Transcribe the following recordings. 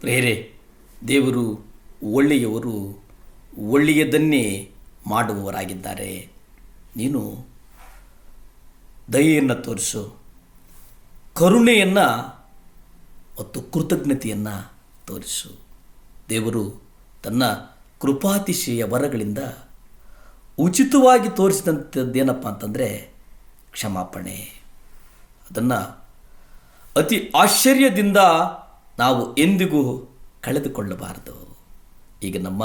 ಪ್ರೇರೆ ದೇವರು ಒಳ್ಳೆಯವರು, ಒಳ್ಳೆಯದನ್ನೇ ಮಾಡುವವರಾಗಿದ್ದಾರೆ. ನೀನು ದಯೆಯನ್ನು ತೋರಿಸು, ಕರುಣೆಯನ್ನು ಮತ್ತು ಕೃತಜ್ಞತೆಯನ್ನು ತೋರಿಸು. ದೇವರು ತನ್ನ ಕೃಪಾತಿಶಯ ವರಗಳಿಂದ ಉಚಿತವಾಗಿ ತೋರಿಸಿದಂಥದ್ದೇನಪ್ಪ ಅಂತಂದರೆ ಕ್ಷಮಾಪಣೆ. ಅದನ್ನು ಅತಿ ಆಶ್ಚರ್ಯದಿಂದ ನಾವು ಎಂದಿಗೂ ಕಳೆದುಕೊಳ್ಳಬಾರದು. ಈಗ ನಮ್ಮ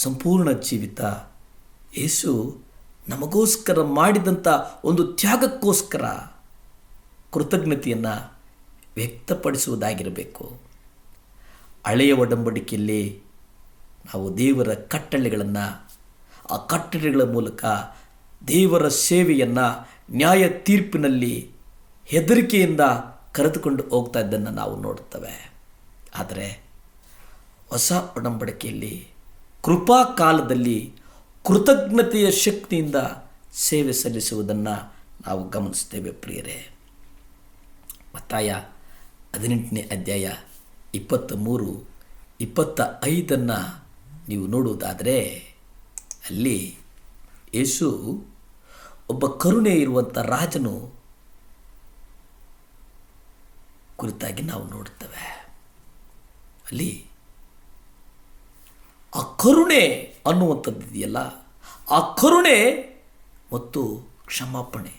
ಸಂಪೂರ್ಣ ಜೀವಿತ ಯೇಸು ನಮಗೋಸ್ಕರ ಮಾಡಿದಂಥ ಒಂದು ತ್ಯಾಗಕ್ಕೋಸ್ಕರ ಕೃತಜ್ಞತೆಯನ್ನು ವ್ಯಕ್ತಪಡಿಸುವುದಾಗಿರಬೇಕು. ಹಳೆಯ ಒಡಂಬಡಿಕೆಯಲ್ಲಿ ನಾವು ದೇವರ ಕಟ್ಟಳೆಗಳನ್ನು, ಆ ಕಟ್ಟಳೆಗಳ ಮೂಲಕ ದೇವರ ಸೇವೆಯನ್ನು ನ್ಯಾಯ ತೀರ್ಪಿನಲ್ಲಿ ಹೆದರಿಕೆಯಿಂದ ಕರೆದುಕೊಂಡು ಹೋಗ್ತಾ ಇದ್ದನ್ನು ನಾವು ನೋಡ್ತೇವೆ. ಆದರೆ ಹೊಸ ಒಡಂಬಡಿಕೆಯಲ್ಲಿ ಕೃಪಾ ಕಾಲದಲ್ಲಿ ಕೃತಜ್ಞತೆಯ ಶಕ್ತಿಯಿಂದ ಸೇವೆ ಸಲ್ಲಿಸುವುದನ್ನು ನಾವು ಗಮನಿಸ್ತೇವೆ. ಪ್ರಿಯರೇ, ಮತ್ತಾಯ 18ನೇ ಅಧ್ಯಾಯ 23-25 ನೀವು ನೋಡುವುದಾದರೆ ಅಲ್ಲಿ ಯೇಸು ಒಬ್ಬ ಕರುಣೆ ಇರುವಂಥ ರಾಜನು ಕುರಿತಾಗಿ ನಾವು ನೋಡ್ತೇವೆ. ಅಲ್ಲಿ ಆ ಕರುಣೆ ಅನ್ನುವಂಥದ್ದು ಇದೆಯಲ್ಲ, ಆ ಕರುಣೆ ಮತ್ತು ಕ್ಷಮಾಪಣೆ,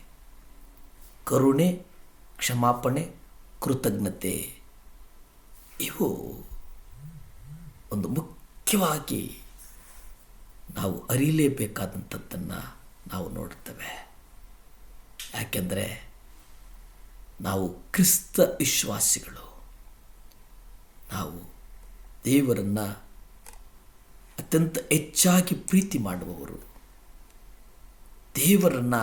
ಕರುಣೆ, ಕ್ಷಮಾಪಣೆ, ಕೃತಜ್ಞತೆ, ಇವು ಒಂದು ಮುಖ್ಯವಾಗಿ ನಾವು ಅರಿಯಲೇಬೇಕಾದಂಥದ್ದನ್ನು ನಾವು ನೋಡ್ತೇವೆ. ಯಾಕೆಂದರೆ ನಾವು ಕ್ರಿಸ್ತ ವಿಶ್ವಾಸಿಗಳು, ನಾವು ದೇವರನ್ನು ಅತ್ಯಂತ ಹೆಚ್ಚಾಗಿ ಪ್ರೀತಿ ಮಾಡುವವರು, ದೇವರನ್ನು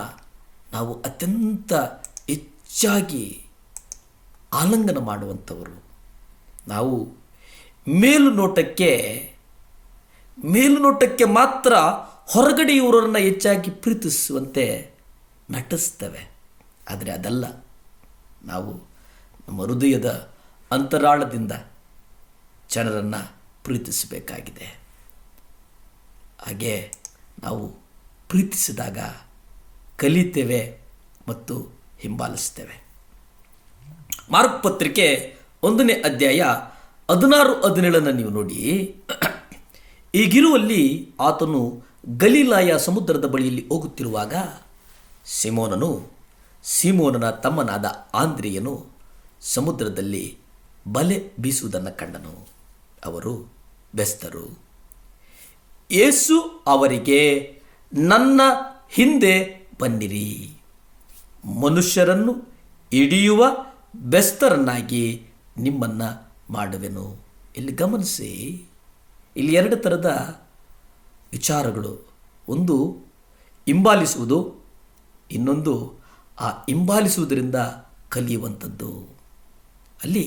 ನಾವು ಅತ್ಯಂತ ಹೆಚ್ಚಾಗಿ ಆಲಿಂಗನ ಮಾಡುವಂಥವರು. ನಾವು ಮೇಲುನೋಟಕ್ಕೆ ಮಾತ್ರ ಹೊರಗಡೆ ಇವರನ್ನು ಹೆಚ್ಚಾಗಿ ಪ್ರೀತಿಸುವಂತೆ ನಟಿಸ್ತೇವೆ. ಆದರೆ ಅದಲ್ಲ, ನಾವು ನಮ್ಮ ಹೃದಯದ ಅಂತರಾಳದಿಂದ ಜನರನ್ನು ಪ್ರೀತಿಸಬೇಕಾಗಿದೆ. ಹಾಗೆ ನಾವು ಪ್ರೀತಿಸಿದಾಗ ಕಲಿತೇವೆ ಮತ್ತು ಹಿಂಬಾಲಿಸ್ತೇವೆ. ಮಾರ್ಕ್ ಪತ್ರಿಕೆ 1ನೇ ಅಧ್ಯಾಯ 16-17 ನೀವು ನೋಡಿ. ಈಗಿರುವಲ್ಲಿ ಆತನು ಗಲಿಲಾಯ ಸಮುದ್ರದ ಬಳಿಯಲ್ಲಿ ಹೋಗುತ್ತಿರುವಾಗ ಸೀಮೋನನ ತಮ್ಮನಾದ ಆಂದ್ರೆಯನು ಸಮುದ್ರದಲ್ಲಿ ಬಲೆ ಬೀಸುವುದನ್ನು ಕಂಡನು. ಅವರು ಬೆಸ್ತರು. ಯೇಸು ಅವರಿಗೆ, ನನ್ನ ಹಿಂದೆ ಬನ್ನಿರಿ, ಮನುಷ್ಯರನ್ನು ಹಿಡಿಯುವ ಬೆಸ್ತರನ್ನಾಗಿ ನಿಮ್ಮನ್ನು ಮಾಡುವೆನು. ಇಲ್ಲಿ ಗಮನಿಸಿ, ಇಲ್ಲಿ 2 ಥರದ ವಿಚಾರಗಳು. ಒಂದು ಹಿಂಬಾಲಿಸುವುದು, ಇನ್ನೊಂದು ಆ ಹಿಂಬಾಲಿಸುವುದರಿಂದ ಕಲಿಯುವಂಥದ್ದು. ಅಲ್ಲಿ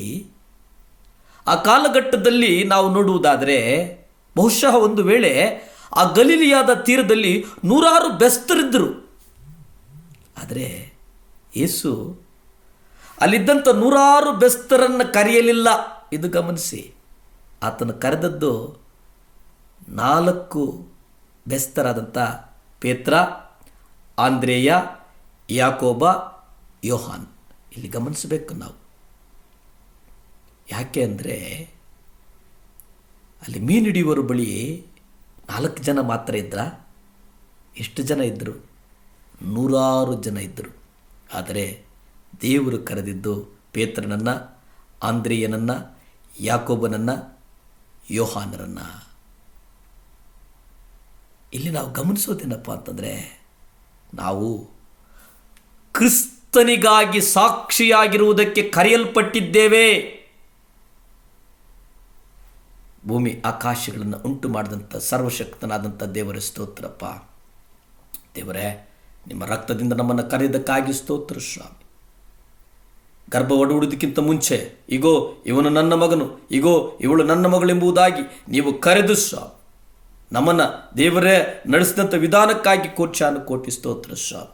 ಆ ಕಾಲಘಟ್ಟದಲ್ಲಿ ನಾವು ನೋಡುವುದಾದರೆ ಬಹುಶಃ ಒಂದು ವೇಳೆ ಆ ಗಲಿಲಿಯಾದ ತೀರದಲ್ಲಿ 100 ಬೆಸ್ತರಿದ್ದರು. ಆದರೆ ಯೇಸು ಅಲ್ಲಿದ್ದಂಥ 100 ಬೆಸ್ತರನ್ನು ಕರೆಯಲಿಲ್ಲ. ಇದು ಗಮನಿಸಿ, ಆತನು ಕರೆದದ್ದು 4 ಬೆಸ್ತರಾದಂಥ ಪೇತ್ರ, ಆಂದ್ರೇಯ, ಯಾಕೋಬ, ಯೋಹಾನ್. ಇಲ್ಲಿ ಗಮನಿಸಬೇಕು ನಾವು. ಯಾಕೆ ಅಂದರೆ ಅಲ್ಲಿ ಮೀನು ಹಿಡಿಯುವರ ಬಳಿ 4 ಜನ ಮಾತ್ರ ಇದ್ರ? ಎಷ್ಟು ಜನ ಇದ್ದರು? 100 ಜನ ಇದ್ದರು. ಆದರೆ ದೇವರು ಕರೆದಿದ್ದು ಪೇತ್ರನನ್ನು, ಆಂದ್ರೇಯನನ್ನು, ಯಾಕೋಬನನ್ನು, ಯೋಹಾನರನ್ನು. ಇಲ್ಲಿ ನಾವು ಗಮನಿಸೋದೇನಪ್ಪ ಅಂತಂದರೆ, ನಾವು ಕ್ರಿಸ್ತನಿಗಾಗಿ ಸಾಕ್ಷಿಯಾಗಿರುವುದಕ್ಕೆ ಕರೆಯಲ್ಪಟ್ಟಿದ್ದೇವೆ. ಭೂಮಿ ಆಕಾಶಗಳನ್ನು ಉಂಟು ಮಾಡಿದಂಥ ಸರ್ವಶಕ್ತನಾದಂಥ ದೇವರ ಸ್ತೋತ್ರಪ್ಪ. ದೇವರೇ, ನಿಮ್ಮ ರಕ್ತದಿಂದ ನಮ್ಮನ್ನು ಕರೆಯೋದಕ್ಕಾಗಿ ಸ್ತೋತ್ರ ಸ್ವಾಮಿ. ಗರ್ಭ ಒಡೆಯುವುದಕ್ಕಿಂತ ಮುಂಚೆ ಇಗೋ ಇವನು ನನ್ನ ಮಗನು, ಇಗೋ ಇವಳು ನನ್ನ ಮಗಳೆಂಬುದಾಗಿ ನೀವು ಕರೆದು ಸ್ವಾಮಿ ನಮ್ಮನ್ನು ದೇವರೇ ನಡೆಸಿದಂಥ ವಿಧಾನಕ್ಕಾಗಿ ಕೋಟಿ ಸ್ತೋತ್ರ ಸ್ವಾಮಿ.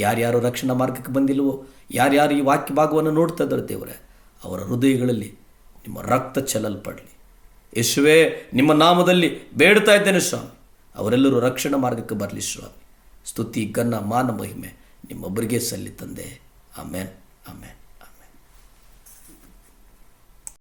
ಯಾರ್ಯಾರು ರಕ್ಷಣಾ ಮಾರ್ಗಕ್ಕೆ ಬಂದಿಲ್ವೋ, ಯಾರ್ಯಾರು ಈ ವಾಕ್ಯ ಭಾಗವನ್ನು ನೋಡ್ತಾ ಇದ್ದಾರೆ ದೇವರೇ, ಅವರ ಹೃದಯಗಳಲ್ಲಿ ನಿಮ್ಮ ರಕ್ತ ಚೆಲ್ಲಲ್ಪಡಲಿ. ಯೇಸುವೇ, ನಿಮ್ಮ ನಾಮದಲ್ಲಿ ಬೇಡ್ತಾ ಇದ್ದೇನೆ ಸ್ವಾಮಿ, ಅವರೆಲ್ಲರೂ ರಕ್ಷಣಾ ಮಾರ್ಗಕ್ಕೆ ಬರಲಿ ಸ್ವಾಮಿ. ಸ್ತುತಿ, ಘನ, ಮಾನ, ಮಹಿಮೆ ನಿಮ್ಮೊಬ್ಬರಿಗೆ ಸಲ್ಲಿ ತಂದೆ. ಆಮೇನ್, ಆಮೇನ್.